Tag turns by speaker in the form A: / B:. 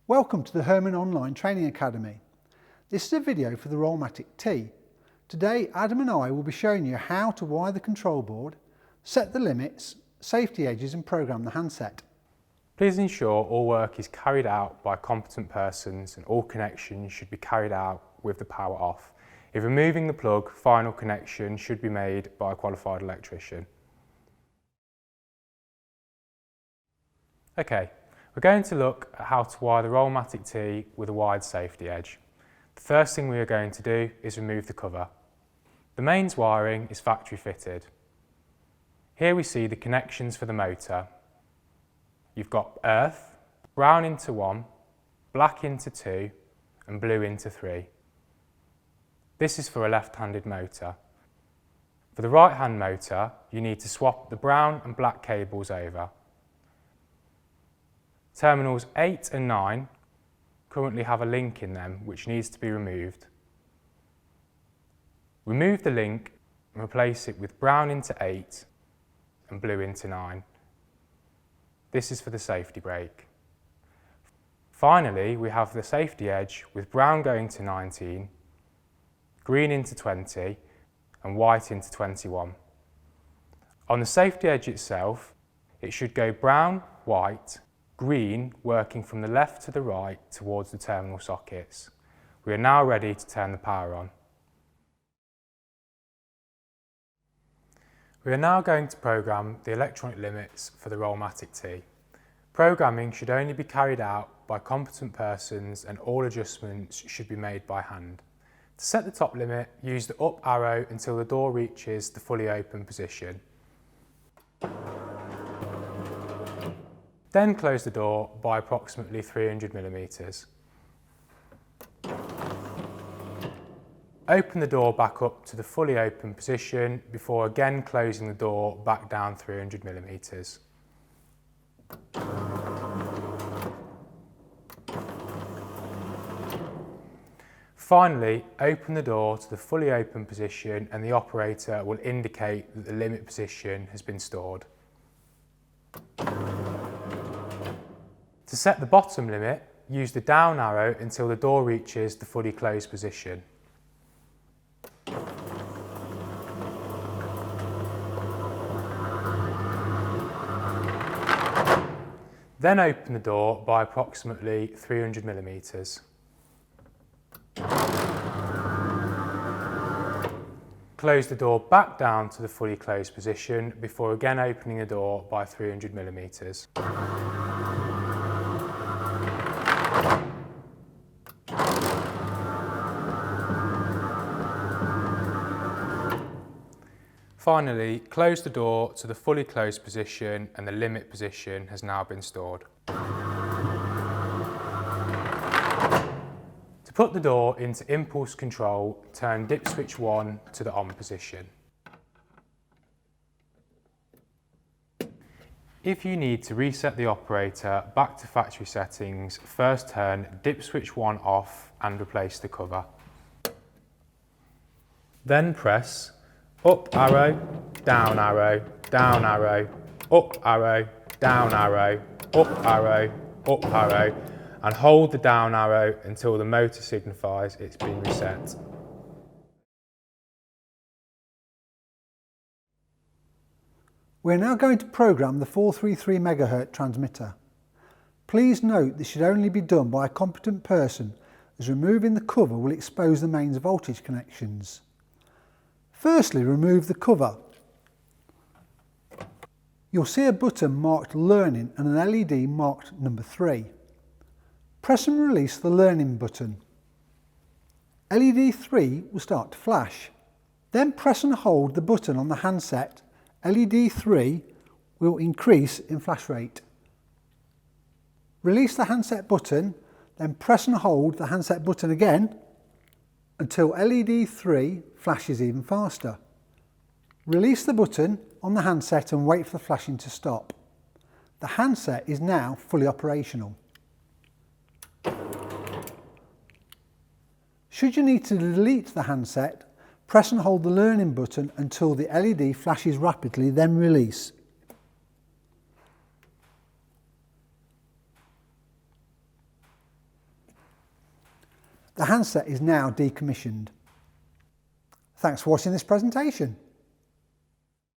A: Welcome to the Herman Online Training Academy. This is a video for the RollMatic T. Today Adam and I will be showing you how to wire the control board, set the limits, safety edges and program the handset.
B: Please ensure all work is carried out by competent persons and all connections should be carried out with the power off. If removing the plug, final connection should be made by a qualified electrician. Okay, we're going to look at how to wire the RollMatic T with a wired safety edge. The first thing we are going to do is remove the cover. The mains wiring is factory fitted. Here we see the connections for the motor. You've got earth, brown into 1, black into 2 and blue into 3. This is for a left-handed motor. For the right-hand motor, you need to swap the brown and black cables over. Terminals 8 and 9 currently have a link in them which needs to be removed. Remove the link and replace it with brown into 8 and blue into 9. This is for the safety brake. Finally, we have the safety edge with brown going to 19, green into 20 and white into 21. On the safety edge itself, it should go brown, white, green working from the left to the right towards the terminal sockets. We are now ready to turn the power on. We are now going to program the electronic limits for the RollMatic T. Programming should only be carried out by competent persons and all adjustments should be made by hand. To set the top limit, use the up arrow until the door reaches the fully open position. Then close the door by approximately 300mm. Open the door back up to the fully open position before again closing the door back down 300mm. Finally, open the door to the fully open position and the operator will indicate that the limit position has been stored. To set the bottom limit, use the down arrow until the door reaches the fully closed position. Then open the door by approximately 300mm. Close the door back down to the fully closed position before again opening the door by 300mm. Finally, close the door to the fully closed position and the limit position has now been stored. To put the door into impulse control, turn dip switch 1 to the on position. If you need to reset the operator back to factory settings, first turn dip switch 1 off and replace the cover. Then press up arrow, down arrow, down arrow, up arrow, down arrow, up arrow, up arrow, and hold the down arrow until the motor signifies it's been reset.
A: We're now going to program the 433 MHz transmitter. Please note this should only be done by a competent person as removing the cover will expose the mains voltage connections. Firstly, remove the cover. You'll see a button marked Learning and an LED marked number 3. Press and release the Learning button. LED 3 will start to flash. Then press and hold the button on the handset. LED 3 will increase in flash rate. Release the handset button, then press and hold the handset button again until LED 3 flashes even faster. Release the button on the handset and wait for the flashing to stop. The handset is now fully operational. Should you need to delete the handset, press and hold the Learning button until the LED flashes rapidly, then release. The handset is now decommissioned. Thanks for watching this presentation.